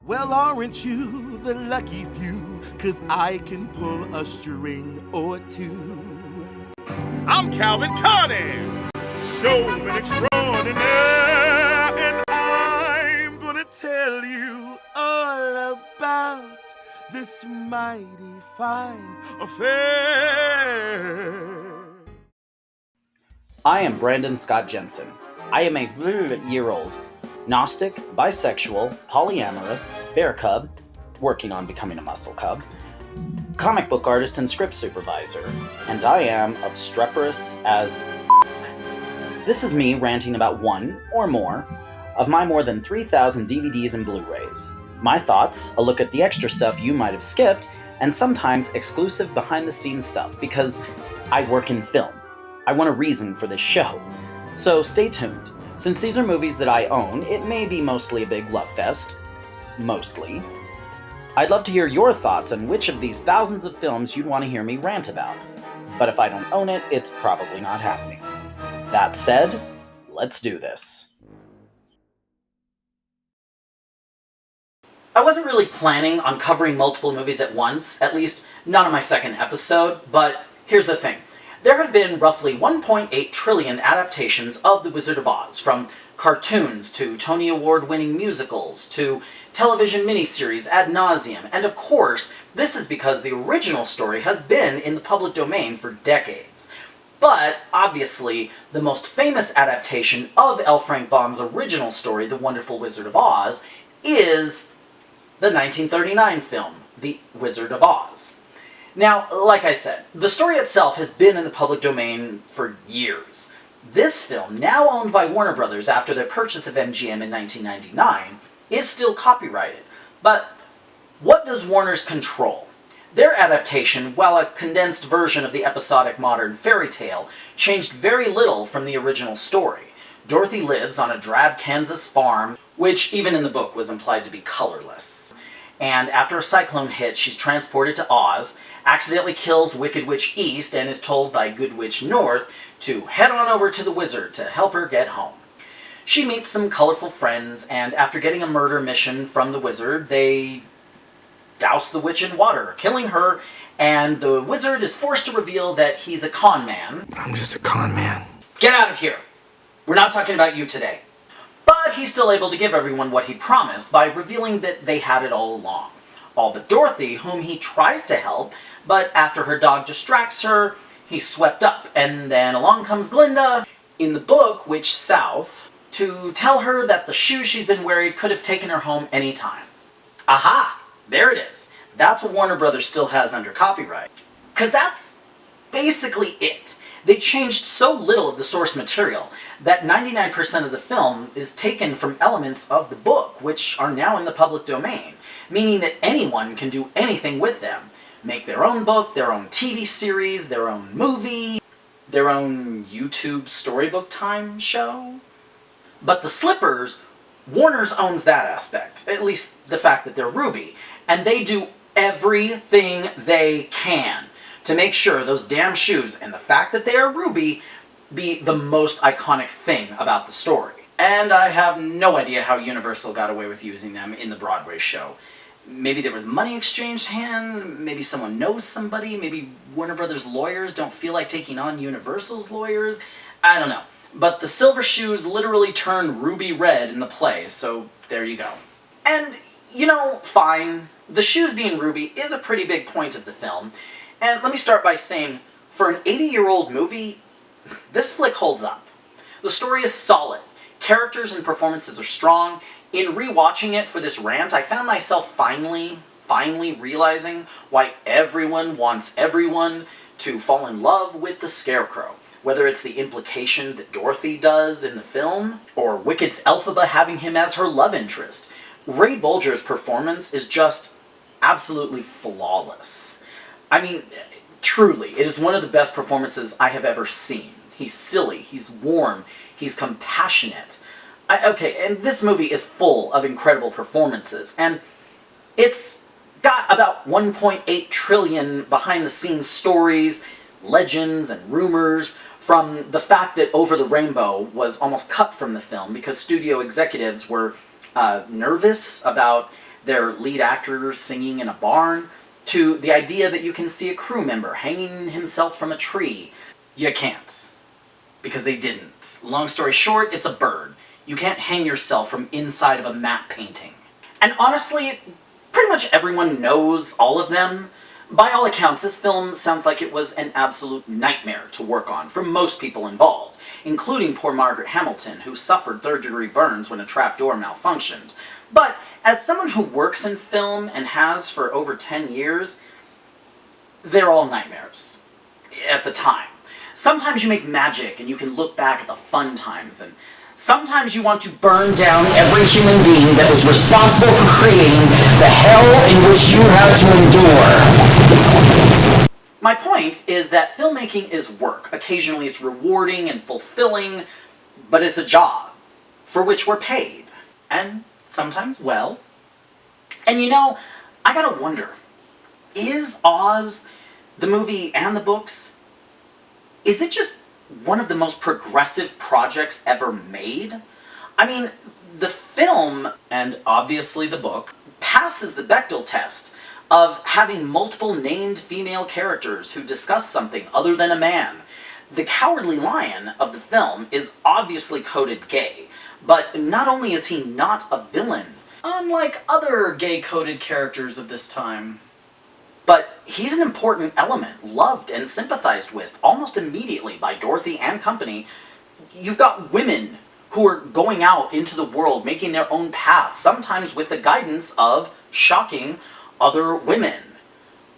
Well, aren't you the lucky few? 'Cause I can pull a string or two. I'm Calvin Connie, showman extraordinaire, and I'm gonna tell you all about this mighty fine affair. I am Brandon Scott Jensen. I am a year-old, Gnostic, bisexual, polyamorous, bear cub, working on becoming a muscle cub, comic book artist and script supervisor, and I am obstreperous as f***. This is me ranting about one, or more, of my more than 3,000 DVDs and BluRays. My thoughts, a look at the extra stuff you might have skipped, and sometimes exclusive behind-the-scenes stuff, because I work in film. I want a reason for this show. So stay tuned. Since these are movies that I own, it may be mostly a big love fest. Mostly. I'd love to hear your thoughts on which of these thousands of films you'd want to hear me rant about. But if I don't own it, it's probably not happening. That said, let's do this. I wasn't really planning on covering multiple movies at once, at least not on my second episode, but here's the thing. There have been roughly 1.8 trillion adaptations of The Wizard of Oz, from cartoons to Tony Award-winning musicals to television miniseries ad nauseum, and of course, this is because the original story has been in the public domain for decades. But, obviously, the most famous adaptation of L. Frank Baum's original story, The Wonderful Wizard of Oz, is the 1939 film, The Wizard of Oz. Now, like I said, the story itself has been in the public domain for years. This film, now owned by Warner Brothers after their purchase of MGM in 1999, is still copyrighted. But what does Warner's control? Their adaptation, while a condensed version of the episodic modern fairy tale, changed very little from the original story. Dorothy lives on a drab Kansas farm, which even in the book was implied to be colorless. And after a cyclone hits, she's transported to Oz, accidentally kills Wicked Witch East, and is told by Good Witch North to head on over to the wizard to help her get home. She meets some colorful friends, and after getting a murder mission from the wizard, they douse the witch in water, killing her, and the wizard is forced to reveal that he's a con man. I'm just a con man. Get out of here! We're not talking about you today. But he's still able to give everyone what he promised by revealing that they had it all along. All but Dorothy, whom he tries to help, but after her dog distracts her, he's swept up, and then along comes Glinda, in the book, Witch South, to tell her that the shoes she's been wearing could have taken her home any time. Aha! There it is. That's what Warner Brothers still has under copyright. 'Cause that's basically it. They changed so little of the source material that 99% of the film is taken from elements of the book, which are now in the public domain, meaning that anyone can do anything with them. Make their own book, their own TV series, their own movie, their own YouTube storybook time show. But the slippers, Warner's owns that aspect, at least the fact that they're Ruby, and they do everything they can to make sure those damn shoes and the fact that they are Ruby be the most iconic thing about the story. And I have no idea how Universal got away with using them in the Broadway show. Maybe there was money exchanged hands, maybe someone knows somebody, maybe Warner Brothers lawyers don't feel like taking on Universal's lawyers. I don't know. But the silver shoes literally turn ruby red in the play, so there you go. And, you know, fine. The shoes being ruby is a pretty big point of the film. And let me start by saying, for an 80-year-old movie, this flick holds up. The story is solid. Characters and performances are strong. In rewatching it for this rant, I found myself finally realizing why everyone wants everyone to fall in love with the Scarecrow. Whether it's the implication that Dorothy does in the film, or Wicked's Elphaba having him as her love interest. Ray Bolger's performance is just absolutely flawless. I mean, truly, it is one of the best performances I have ever seen. He's silly, he's warm, he's compassionate. Okay, and this movie is full of incredible performances, and it's got about 1.8 trillion behind-the-scenes stories, legends, and rumors, from the fact that Over the Rainbow was almost cut from the film because studio executives were nervous about their lead actor singing in a barn, to the idea that you can see a crew member hanging himself from a tree. You can't. Because they didn't. Long story short, it's a bird. You can't hang yourself from inside of a matte painting. And honestly, pretty much everyone knows all of them. By all accounts, this film sounds like it was an absolute nightmare to work on for most people involved, including poor Margaret Hamilton, who suffered third-degree burns when a trapdoor malfunctioned. But as someone who works in film and has for over 10 years, they're all nightmares at the time. Sometimes you make magic and you can look back at the fun times, and sometimes you want to burn down every human being that was responsible for creating the hell in which you had to endure. My point is that filmmaking is work. Occasionally it's rewarding and fulfilling, but it's a job for which we're paid. And sometimes well. And you know, I gotta wonder, is Oz, the movie and the books, is it just one of the most progressive projects ever made? I mean, the film, and obviously the book, passes the Bechdel test of having multiple named female characters who discuss something other than a man. The Cowardly Lion of the film is obviously coded gay, but not only is he not a villain, unlike other gay-coded characters of this time, but he's an important element, loved and sympathized with almost immediately by Dorothy and company. You've got women who are going out into the world, making their own paths, sometimes with the guidance of, shocking, other women,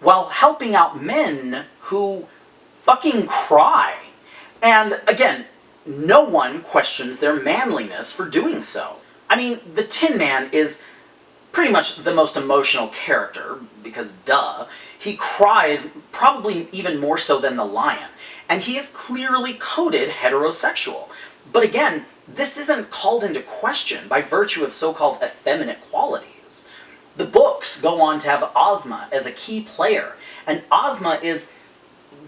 while helping out men who fucking cry. And again, no one questions their manliness for doing so. I mean, the Tin Man is pretty much the most emotional character, because duh. He cries probably even more so than the lion, and he is clearly coded heterosexual. But again, this isn't called into question by virtue of so-called effeminate qualities. The books go on to have Ozma as a key player, and Ozma is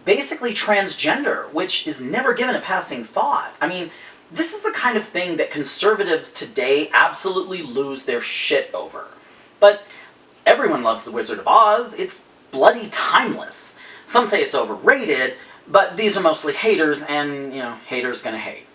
basically transgender, which is never given a passing thought. I mean, this is the kind of thing that conservatives today absolutely lose their shit over. But everyone loves The Wizard of Oz. It's bloody timeless. Some say it's overrated, but these are mostly haters, and, you know, haters gonna hate.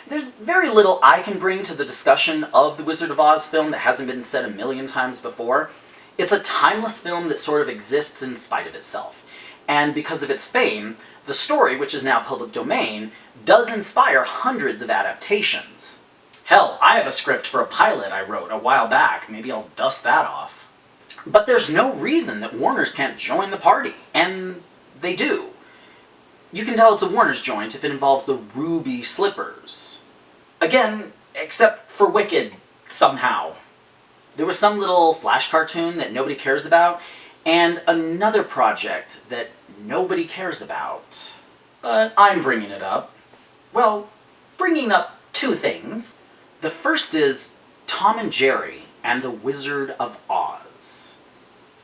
There's very little I can bring to the discussion of the Wizard of Oz film that hasn't been said a million times before. It's a timeless film that sort of exists in spite of itself. And because of its fame, the story, which is now public domain, does inspire hundreds of adaptations. Hell, I have a script for a pilot I wrote a while back. Maybe I'll dust that off. But there's no reason that Warner's can't join the party, and they do. You can tell it's a Warner's joint if it involves the ruby slippers. Again, except for Wicked, somehow. There was some little flash cartoon that nobody cares about, and another project that nobody cares about. But I'm bringing it up. Well, bringing up two things. The first is Tom and Jerry and the Wizard of Oz.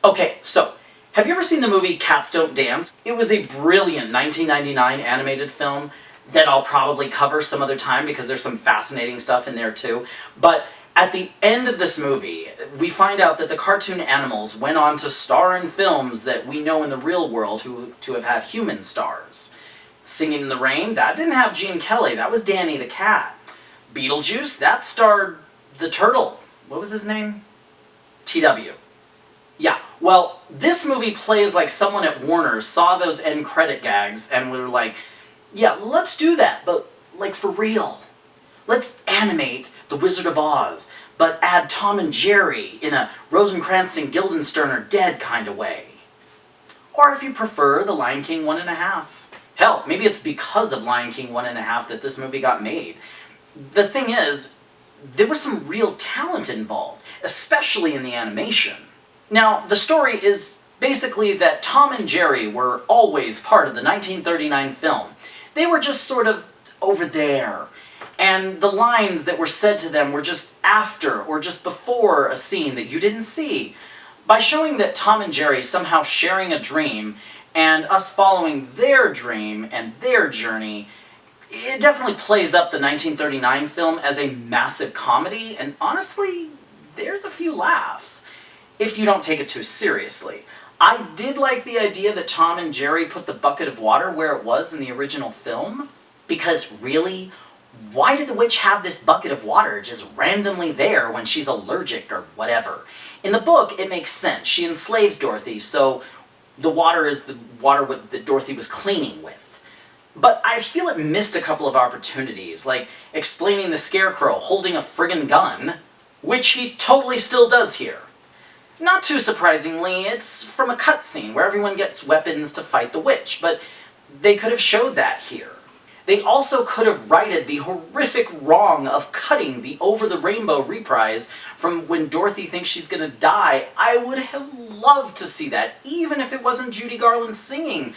Okay, so, have you ever seen the movie Cats Don't Dance? It was a brilliant 1999 animated film that I'll probably cover some other time because there's some fascinating stuff in there too. But at the end of this movie, we find out that the cartoon animals went on to star in films that we know in the real world to have had human stars. Singing in the Rain, that didn't have Gene Kelly, that was Danny the Cat. Beetlejuice, that starred the turtle. What was his name? TW. Yeah, well, this movie plays like someone at Warner saw those end credit gags and were like, yeah, let's do that, but like for real. Let's animate The Wizard of Oz, but add Tom and Jerry in a Rosencrantz and Guildenstern are dead kind of way. Or if you prefer, The Lion King 1.5. Hell, maybe it's because of Lion King 1.5 that this movie got made. The thing is, there was some real talent involved, especially in the animation. Now, the story is basically that Tom and Jerry were always part of the 1939 film. They were just sort of over there, and the lines that were said to them were just after or just before a scene that you didn't see. By showing that Tom and Jerry somehow sharing a dream, and us following their dream and their journey, it definitely plays up the 1939 film as a massive comedy, and honestly, there's a few laughs. if you don't take it too seriously. I did like the idea that Tom and Jerry put the bucket of water where it was in the original film, because really, why did the witch have this bucket of water just randomly there when she's allergic or whatever? In the book, it makes sense. She enslaves Dorothy, so the water is the water that Dorothy was cleaning with. But I feel it missed a couple of opportunities, like explaining the Scarecrow holding a friggin' gun, which he totally still does here. Not too surprisingly, it's from a cutscene where everyone gets weapons to fight the witch, but they could have showed that here. They also could have righted the horrific wrong of cutting the Over the Rainbow reprise from when Dorothy thinks she's gonna die. I would have loved to see that, even if it wasn't Judy Garland singing.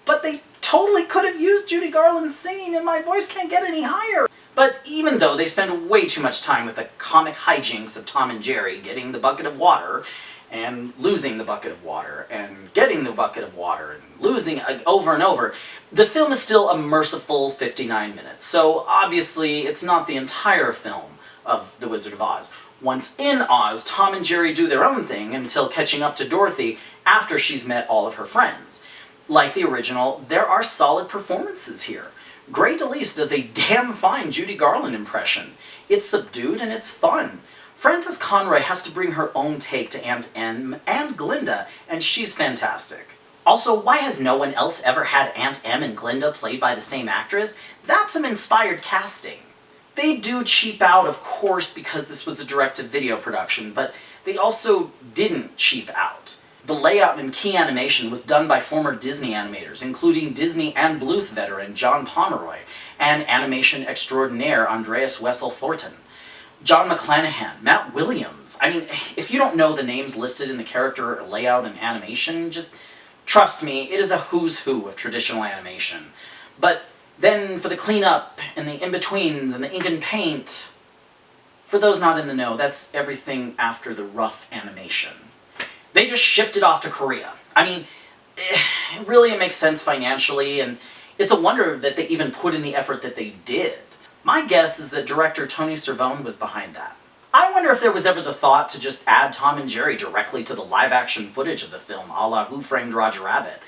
But they totally could have used Judy Garland singing, and my voice can't get any higher. But even though they spend way too much time with the comic hijinks of Tom and Jerry getting the bucket of water, and losing the bucket of water, and getting the bucket of water, and losing it over and over, the film is still a merciful 59 minutes. So obviously, it's not the entire film of The Wizard of Oz. Once in Oz, Tom and Jerry do their own thing until catching up to Dorothy after she's met all of her friends. Like the original, there are solid performances here. Grey DeLise does a damn fine Judy Garland impression. It's subdued and it's fun. Frances Conroy has to bring her own take to Aunt Em and Glinda, and she's fantastic. Also, why has no one else ever had Aunt Em and Glinda played by the same actress? That's some inspired casting. They do cheap out, of course, because this was a direct-to-video production, but they also didn't cheap out. The layout and key animation was done by former Disney animators, including Disney and Bluth veteran John Pomeroy, and animation extraordinaire Andreas Wessel Thornton. John McClanahan, Matt Williams. I mean, if you don't know the names listed in the character layout and animation, just trust me, it is a who's who of traditional animation. But then for the cleanup and the in-betweens and the ink and paint, for those not in the know, that's everything after the rough animation. They just shipped it off to Korea. I mean, really it makes sense financially, and it's a wonder that they even put in the effort that they did. My guess is that director Tony Cervone was behind that. I wonder if there was ever the thought to just add Tom and Jerry directly to the live-action footage of the film, a la Who Framed Roger Rabbit.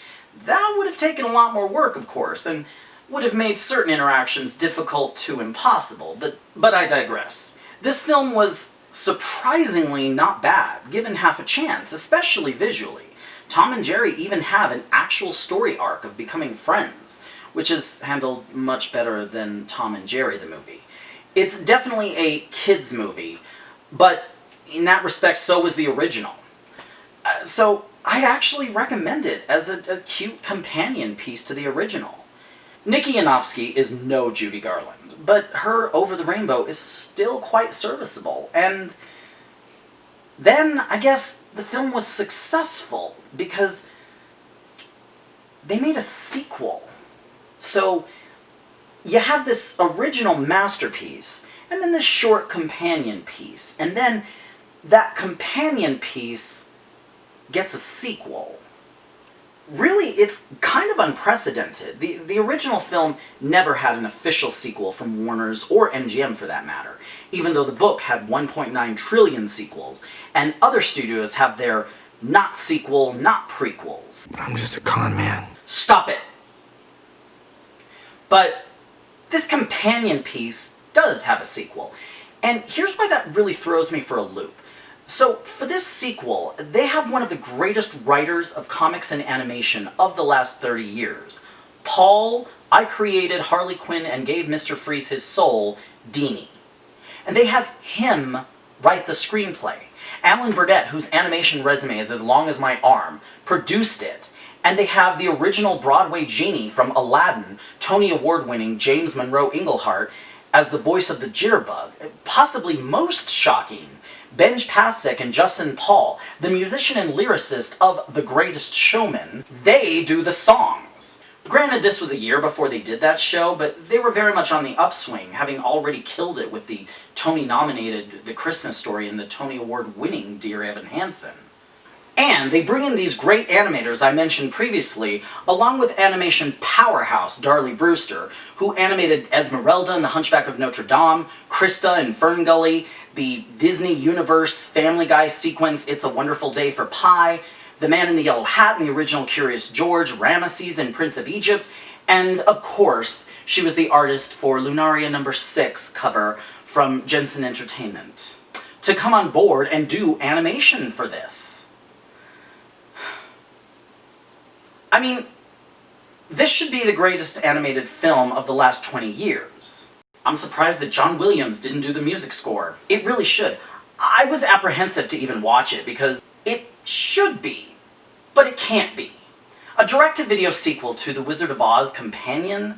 That would have taken a lot more work, of course, and would have made certain interactions difficult to impossible, but I digress. This film was surprisingly not bad, given half a chance, especially visually. Tom and Jerry even have an actual story arc of becoming friends, which is handled much better than Tom and Jerry the movie. It's definitely a kids movie, but in that respect so was the original. So I'd actually recommend it as a cute companion piece to the original. Nikki Yanofsky is no Judy Garland, but her Over the Rainbow is still quite serviceable, and then I guess the film was successful because they made a sequel. So you have this original masterpiece, and then this short companion piece, and then that companion piece gets a sequel. Really, it's kind of unprecedented. The original film never had an official sequel from Warner's or MGM for that matter, even though the book had 1.9 trillion sequels, and other studios have their not sequel, not prequels. I'm just a con man. Stop it! But this companion piece does have a sequel, and here's why that really throws me for a loop. So, for this sequel, they have one of the greatest writers of comics and animation of the last 30 years. Paul, I created Harley Quinn and gave Mr. Freeze his soul, Dini. And they have him write the screenplay. Alan Burdett, whose animation resume is as long as my arm, produced it. And they have the original Broadway genie from Aladdin, Tony Award-winning James Monroe Iglehart, as the voice of the Jitterbug. Possibly most shocking, Benj Pasek and Justin Paul, the musician and lyricist of The Greatest Showman, they do the songs. Granted, this was a year before they did that show, but they were very much on the upswing, having already killed it with the Tony-nominated The Christmas Story and the Tony Award-winning Dear Evan Hansen. And they bring in these great animators I mentioned previously, along with animation powerhouse Darlie Brewster, who animated Esmeralda in The Hunchback of Notre Dame, Krista in Ferngully. the Disney Universe Family Guy sequence, It's a Wonderful Day for Pie, the Man in the Yellow Hat in the original Curious George, Ramesses in Prince of Egypt, and of course, she was the artist for Lunaria No. 6 cover from Jensen Entertainment. To come on board and do animation for this. I mean, this should be the greatest animated film of the last 20 years. I'm surprised that John Williams didn't do the music score. It really should. I was apprehensive to even watch it because it should be, but it can't be. A direct-to-video sequel to The Wizard of Oz Companion?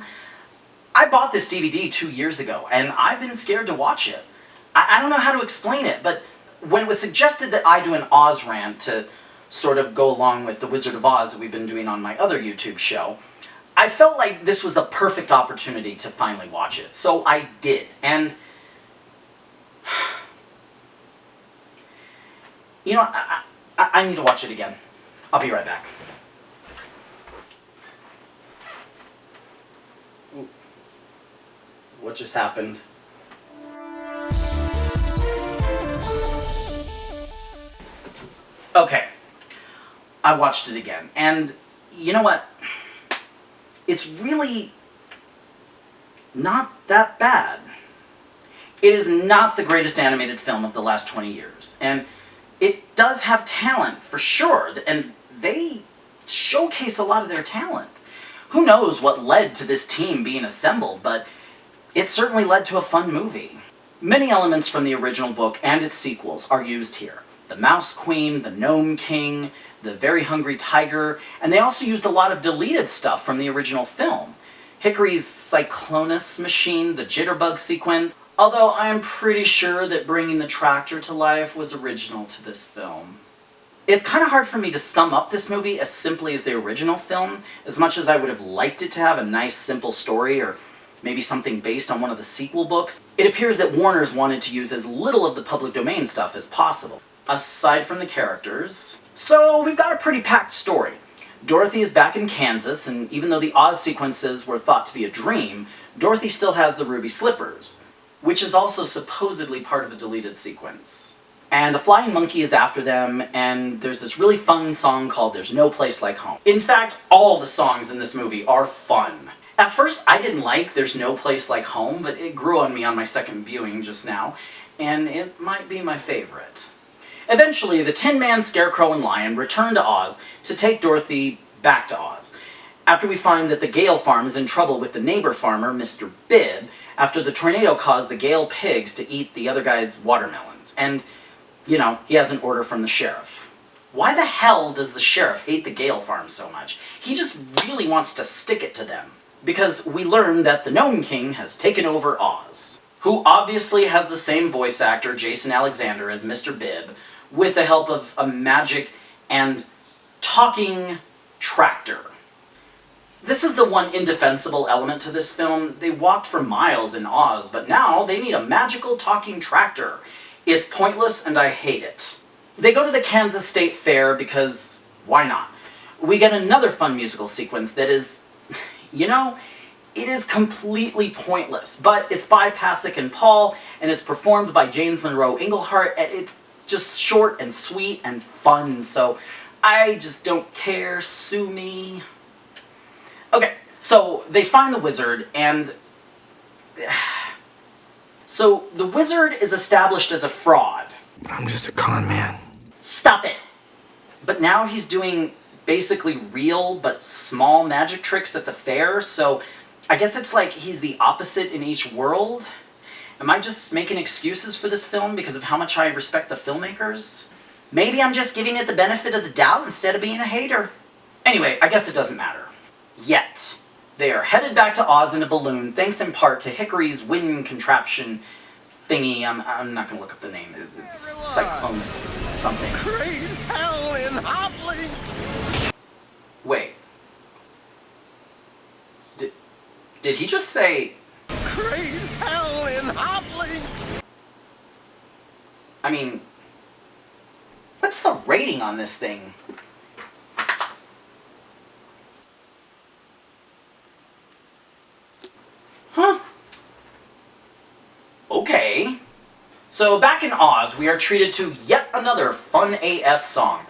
I bought this DVD 2 years ago, and I've been scared to watch it. I don't know how to explain it, but when it was suggested that I do an Oz rant to sort of go along with The Wizard of Oz that we've been doing on my other YouTube show, I felt like this was the perfect opportunity to finally watch it. So I did, and you know, I need to watch it again. I'll be right back. What just happened? Okay, I watched it again, and you know what? It's really not that bad. It is not the greatest animated film of the last 20 years, and it does have talent, for sure, and they showcase a lot of their talent. Who knows what led to this team being assembled, but it certainly led to a fun movie. Many elements from the original book and its sequels are used here. The Mouse Queen, the Gnome King, the Very Hungry Tiger, and they also used a lot of deleted stuff from the original film. Hickory's Cyclonus machine, the Jitterbug sequence, although I'm pretty sure that bringing the tractor to life was original to this film. It's kind of hard for me to sum up this movie as simply as the original film, as much as I would have liked it to have a nice simple story or maybe something based on one of the sequel books. It appears that Warner's wanted to use as little of the public domain stuff as possible, aside from the characters. So we've got a pretty packed story. Dorothy is back in Kansas, and even though the Oz sequences were thought to be a dream, Dorothy still has the ruby slippers, which is also supposedly part of a deleted sequence. And a flying monkey is after them, and there's this really fun song called There's No Place Like Home. In fact, all the songs in this movie are fun. At first, I didn't like There's No Place Like Home, but it grew on me on my second viewing just now, and it might be my favorite. Eventually, the Tin Man, Scarecrow, and Lion return to Oz to take Dorothy back to Oz, after we find that the Gale farm is in trouble with the neighbor farmer, Mr. Bibb, after the tornado caused the Gale pigs to eat the other guy's watermelons, and, you know, he has an order from the sheriff. Why the hell does the sheriff hate the Gale farm so much? He just really wants to stick it to them. Because we learn that the Gnome King has taken over Oz, who obviously has the same voice actor, Jason Alexander, as Mr. Bibb, with the help of a magic and talking tractor. This is the one indefensible element to this film. They walked for miles in Oz, but now they need a magical talking tractor. It's pointless and I hate it. They go to the Kansas State Fair because why not? We get another fun musical sequence that is, you know, it is completely pointless, but it's by Pasek and Paul, and it's performed by James Monroe Iglehart. It's just short and sweet and fun, so I just don't care, sue me. Okay, so they find the wizard, and so the wizard is established as a fraud. I'm just a con man. Stop it! But now he's doing basically real but small magic tricks at the fair, so I guess it's like he's the opposite in each world. Am I just making excuses for this film because of how much I respect the filmmakers? Maybe I'm just giving it the benefit of the doubt instead of being a hater. Anyway, I guess it doesn't matter. Yet. They are headed back to Oz in a balloon, thanks in part to Hickory's wind contraption thingy. I'm not gonna look up the name. It's Cyclonus something. Great hell in hot links! Wait. Did he just say... Great hell in hot links! I mean... What's the rating on this thing? Huh. Okay. So back in Oz, we are treated to yet another fun AF song.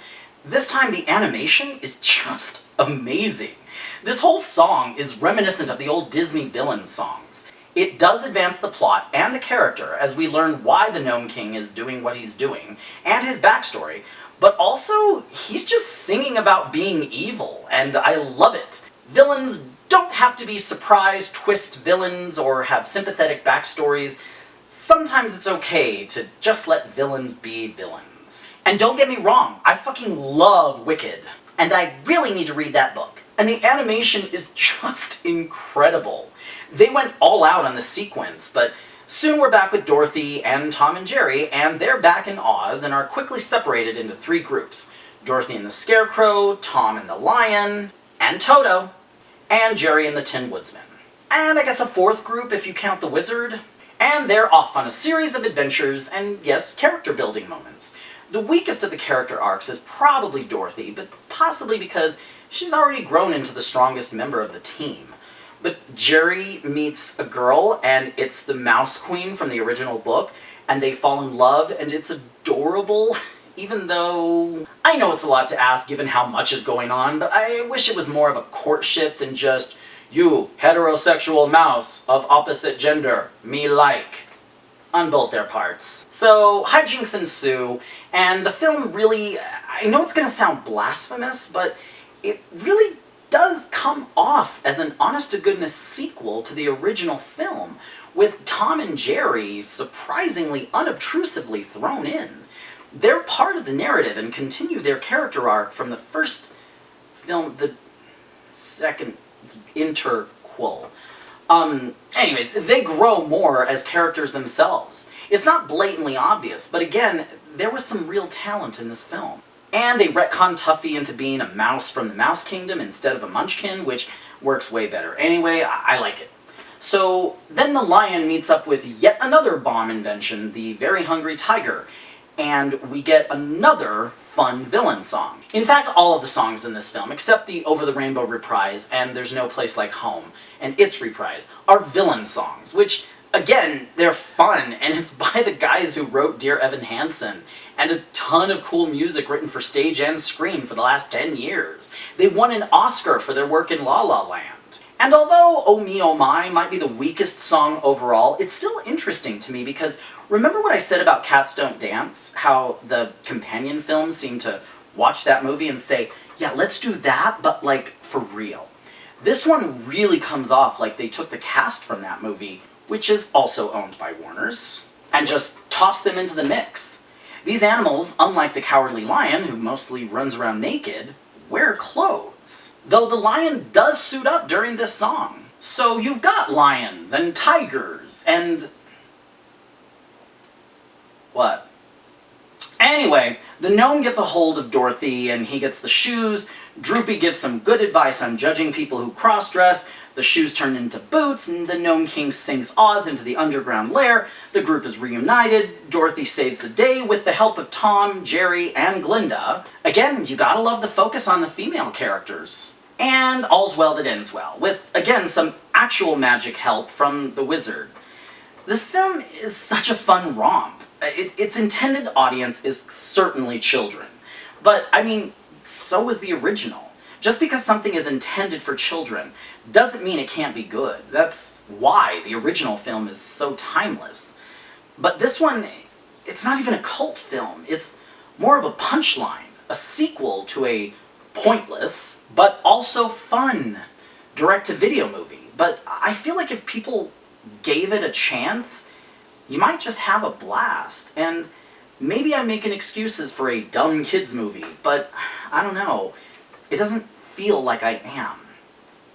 This time the animation is just amazing. This whole song is reminiscent of the old Disney villain songs. It does advance the plot and the character as we learn why the Gnome King is doing what he's doing, and his backstory, but also he's just singing about being evil, and I love it. Villains don't have to be surprise twist villains or have sympathetic backstories. Sometimes it's okay to just let villains be villains. And don't get me wrong, I fucking love Wicked, and I really need to read that book. And the animation is just incredible. They went all out on the sequence, but soon we're back with Dorothy and Tom and Jerry, and they're back in Oz and are quickly separated into 3 groups. Dorothy and the Scarecrow, Tom and the Lion, and Toto, and Jerry and the Tin Woodsman. And I guess a 4th group if you count the Wizard. And they're off on a series of adventures and, yes, character building moments. The weakest of the character arcs is probably Dorothy, but possibly because she's already grown into the strongest member of the team. But Jerry meets a girl, and it's the Mouse Queen from the original book, and they fall in love, and it's adorable, even though I know it's a lot to ask given how much is going on, but I wish it was more of a courtship than just, you, heterosexual mouse of opposite gender, me like, on both their parts. So, hijinks ensue, and the film really, I know it's gonna sound blasphemous, but it really does come off as an honest-to-goodness sequel to the original film, with Tom and Jerry surprisingly unobtrusively thrown in. They're part of the narrative and continue their character arc from the first film, the second interquel. Anyways, they grow more as characters themselves. It's not blatantly obvious, but again, there was some real talent in this film. And they retcon Tuffy into being a mouse from the Mouse Kingdom instead of a Munchkin, which works way better. Anyway, I like it. So then the lion meets up with yet another bomb invention, the Very Hungry Tiger, and we get another fun villain song. In fact, all of the songs in this film, except the Over the Rainbow reprise and There's No Place Like Home, and its reprise, are villain songs, which, again, they're fun, and it's by the guys who wrote Dear Evan Hansen, and a ton of cool music written for stage and screen for the last 10 years. They won an Oscar for their work in La La Land. And although Oh Me Oh My might be the weakest song overall, it's still interesting to me because remember what I said about Cats Don't Dance? How the companion films seem to watch that movie and say, yeah, let's do that, but like, for real. This one really comes off like they took the cast from that movie, which is also owned by Warner's, and just tossed them into the mix. These animals, unlike the Cowardly Lion, who mostly runs around naked, wear clothes. Though the lion does suit up during this song. So you've got lions and tigers and... what? Anyway, the gnome gets a hold of Dorothy and he gets the shoes. Droopy gives some good advice on judging people who cross-dress. The shoes turn into boots, and the Gnome King sinks Oz into the underground lair. The group is reunited. Dorothy saves the day with the help of Tom, Jerry, and Glinda. Again, you gotta love the focus on the female characters. And all's well that ends well, with, again, some actual magic help from the Wizard. This film is such a fun romp. Its intended audience is certainly children. But, I mean, so was the original. Just because something is intended for children doesn't mean it can't be good. That's why the original film is so timeless. But this one, it's not even a cult film. It's more of a punchline, a sequel to a pointless, but also fun, direct-to-video movie. But I feel like if people gave it a chance, you might just have a blast. And maybe I'm making excuses for a dumb kids movie, but I don't know. It doesn't feel like I am.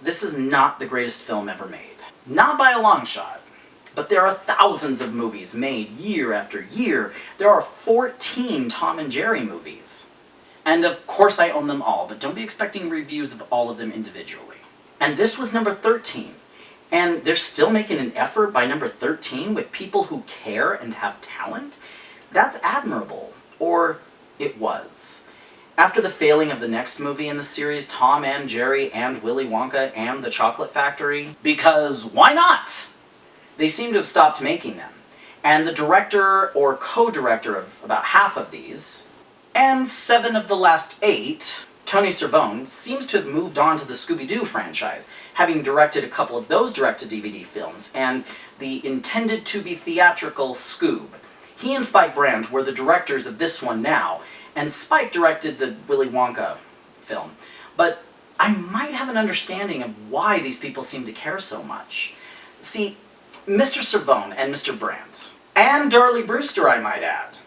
This is not the greatest film ever made. Not by a long shot. But there are thousands of movies made year after year. There are 14 Tom and Jerry movies. And of course I own them all, but don't be expecting reviews of all of them individually. And this was number 13. And they're still making an effort by number 13 with people who care and have talent? That's admirable. Or it was. After the failing of the next movie in the series, Tom and Jerry and Willy Wonka and the Chocolate Factory, because why not? They seem to have stopped making them. and the director or co-director of about half of these, and 7 of the last 8, Tony Cervone, seems to have moved on to the Scooby-Doo franchise, having directed a couple of those direct-to-DVD films, and the intended-to-be theatrical Scoob. He and Spike Brandt were the directors of this one now, and Spike directed the Willy Wonka film. But I might have an understanding of why these people seem to care so much. See, Mr. Cervone and Mr. Brandt, and Darlie Brewster, I might add,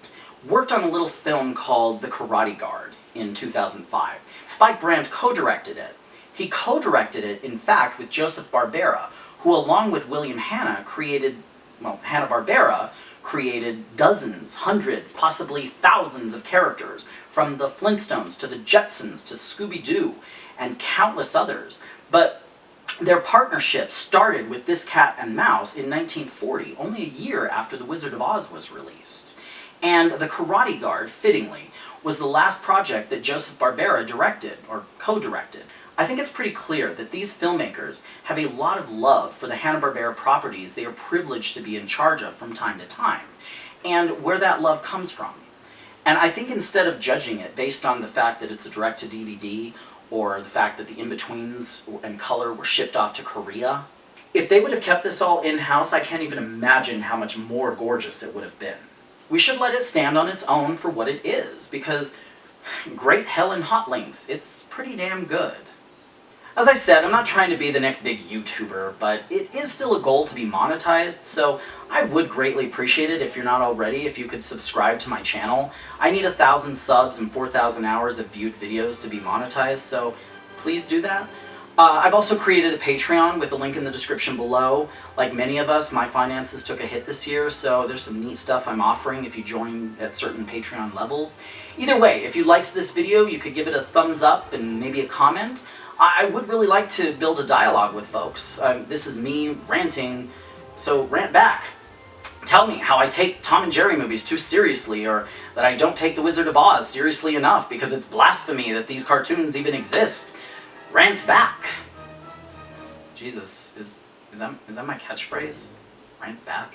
worked on a little film called The Karate Guard in 2005. Spike Brandt co-directed it. He co-directed it, in fact, with Joseph Barbera, who, along with William Hanna, Hanna-Barbera created dozens, hundreds, possibly thousands of characters, from the Flintstones to the Jetsons to Scooby-Doo and countless others. But their partnership started with this cat and mouse in 1940, only a year after The Wizard of Oz was released. And The Karate Guard, fittingly, was the last project that Joseph Barbera directed, or co-directed. I think it's pretty clear that these filmmakers have a lot of love for the Hanna-Barbera properties they are privileged to be in charge of from time to time, and where that love comes from. And I think instead of judging it based on the fact that it's a direct-to-DVD, or the fact that the in-betweens and color were shipped off to Korea, if they would have kept this all in-house, I can't even imagine how much more gorgeous it would have been. We should let it stand on its own for what it is, because great Helen Hot Links, it's pretty damn good. As I said, I'm not trying to be the next big YouTuber, but it is still a goal to be monetized, so I would greatly appreciate it if you're not already, if you could subscribe to my channel. I need 1,000 subs and 4,000 hours of viewed videos to be monetized, so please do that. I've also created a Patreon with a link in the description below. Like many of us, my finances took a hit this year, so there's some neat stuff I'm offering if you join at certain Patreon levels. Either way, if you liked this video, you could give it a thumbs up and maybe a comment. I would really like to build a dialogue with folks. This is me ranting, so rant back. Tell me how I take Tom and Jerry movies too seriously, or that I don't take The Wizard of Oz seriously enough because it's blasphemy that these cartoons even exist. Rant back. Jesus, is that my catchphrase? Rant back?